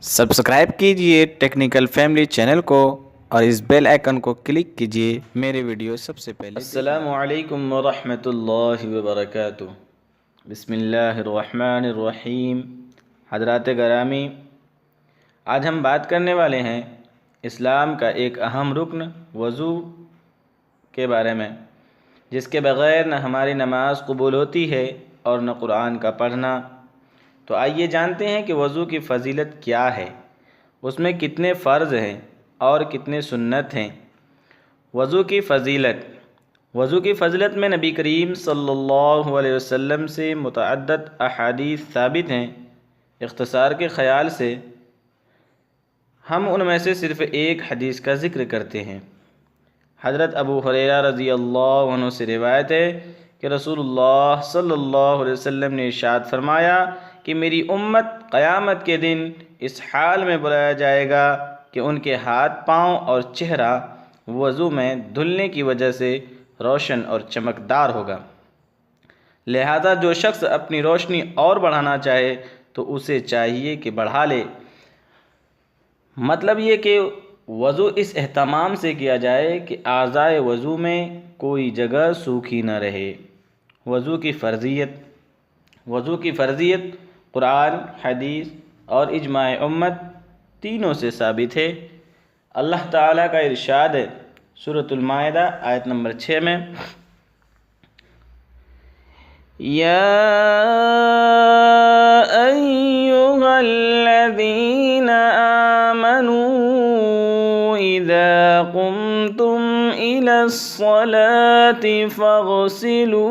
Subscribe कीजिए technical family channel को और इस बेल आइकन को क्लिक कीजिए मेरे वीडियो सबसे पहले। अस्सलामु अलैकुम वरहमतुल्लाहि वबरकातुह। बिस्मिल्लाहिर्रहमानिर्रहीम। हज़रात गिरामी, आज हम बात करने वाले हैं इस्लाम का एक अहम रुकन वज़ू के बारे में, जिसके बग़ैर न हमारी नमाज कबूल होती है और न कुरान का पढ़ना। तो आइए जानते हैं कि वज़ू की फ़जीलत क्या है, उसमें कितने फ़र्ज़ हैं और कितने सुन्नत हैं। वज़ू की फ़जीलत में नबी करीम सल्लल्लाहु अलैहि वसल्लम से मुतअद्दिद अहादीस साबित हैं। इख्तिसार के ख़याल से हम उनमें से सिर्फ़ एक हदीस का ज़िक्र करते हैं। हज़रत अबू हुरैरा रज़ी अल्लाह अन्हु से रिवायत है कि रसूलुल्लाह सल्लल्लाहु अलैहि वसल्लम ने इरशाद फरमाया कि मेरी उम्मत क़यामत के दिन इस हाल में बुलाया जाएगा कि उनके हाथ, पाँव और चेहरा वज़ू में धुलने की वजह से रोशन और चमकदार होगा। लिहाजा जो शख्स अपनी रोशनी और बढ़ाना चाहे तो उसे चाहिए कि बढ़ा ले। मतलब ये कि वज़ू इस एहतमाम से किया जाए कि आज़ाए वज़ू में कोई जगह सूखी न रहे। वज़ू की फ़र्ज़ियत कुरान, हदीस और इजमाए उम्मत तीनों से साबित है। अल्लाह ताला का इरशाद है सूरतुल माइदा आयत नंबर 6 में, या अय्युहल्लज़ीना आमनू इज़ा कुमतुम इलस्सलाति फ़ग़सिलू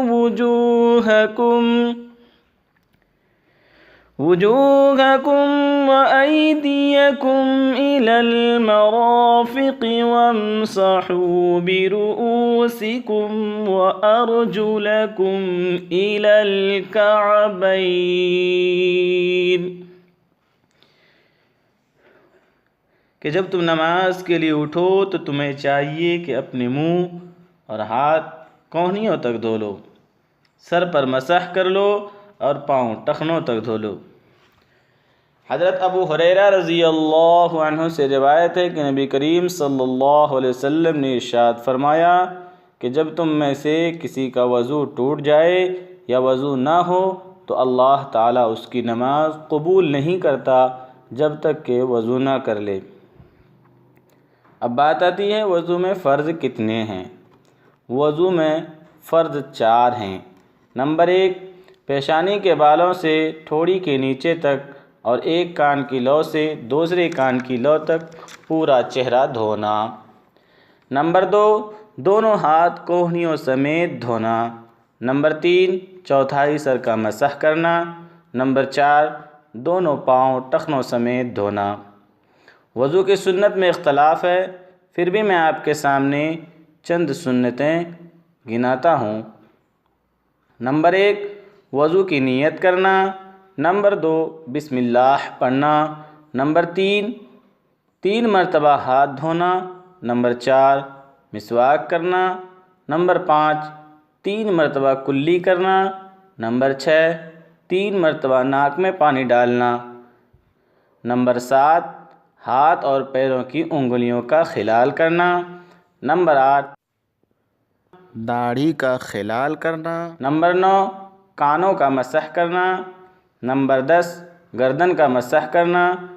वुजूहकुम व अयदियकुम इलल मराफ़िक़ि वम्सहू बिरुऊसिकुम व अर्जुलकुम इलल कअबैन। कि जब तुम नमाज के लिए उठो तो तुम्हें चाहिए कि अपने मुंह और हाथ कोहनियों तक धो लो, सर पर मसह कर लो और पाँव टखनों तक धो लो। हज़रत अबू हुरैरा रज़ी अल्लाह अन्हु से रिवायत है कि नबी करीम सल्लल्लाहु अलैहि वसल्लम ने इरशाद फरमाया कि जब तुम में से किसी का वज़ू टूट जाए या वज़ू ना हो तो अल्लाह ताला उसकी नमाज कबूल नहीं करता जब तक कि वज़ू ना कर ले। अब बात आती है वज़ू में फ़र्ज़ कितने हैं। वज़ू में फ़र्ज़ 4 हैं। नंबर 1, पेशानी के बालों से ठोड़ी के नीचे तक और एक कान की लौ से दूसरे कान की लौ तक पूरा चेहरा धोना। नंबर 2, दोनों हाथ कोहनियों समेत धोना। नंबर 3, चौथाई सर का मसह करना। नंबर 4, दोनों पाँव टखनों समेत धोना। वज़ू की सुन्नत में इख्तलाफ है, फिर भी मैं आपके सामने चंद सुन्नतें गिनाता हूँ। नंबर 1, वज़ू की नियत करना। नंबर 2, बिस्मिल्लाह पढ़ना। नंबर 3 मरतबा हाथ धोना। नंबर 4, मिसवाक करना। नंबर 5, 3 मरतबा कुल्ली करना। नंबर 6, 3 मरतबा नाक में पानी डालना। नंबर 7, हाथ और पैरों की उंगलियों का खिलाल करना। नंबर 8, दाढ़ी का खिलाल करना। नंबर 9, कानों का मसह करना। नंबर 10, गर्दन का मसह करना।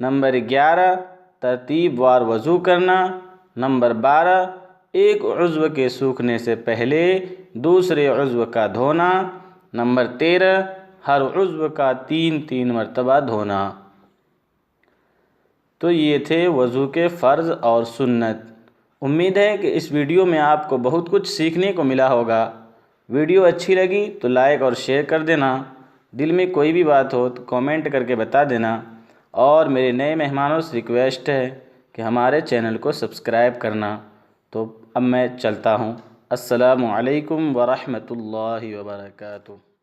नंबर 11, तरतीब वार वज़ू करना। नंबर 12, एक उज़्व के सूखने से पहले दूसरे उज़्व का धोना। नंबर 13, हर उज़्व का 3 मरतबा धोना। तो ये थे वज़ू के फ़र्ज़ और सुन्नत। उम्मीद है कि इस वीडियो में आपको बहुत कुछ सीखने को मिला होगा। वीडियो अच्छी लगी तो लाइक और शेयर कर देना। दिल में कोई भी बात हो तो कमेंट करके बता देना। और मेरे नए मेहमानों से रिक्वेस्ट है कि हमारे चैनल को सब्सक्राइब करना। तो अब मैं चलता हूँ। अस्सलामु अलैकुम वरहमतुल्लाहि वबरकातुहू।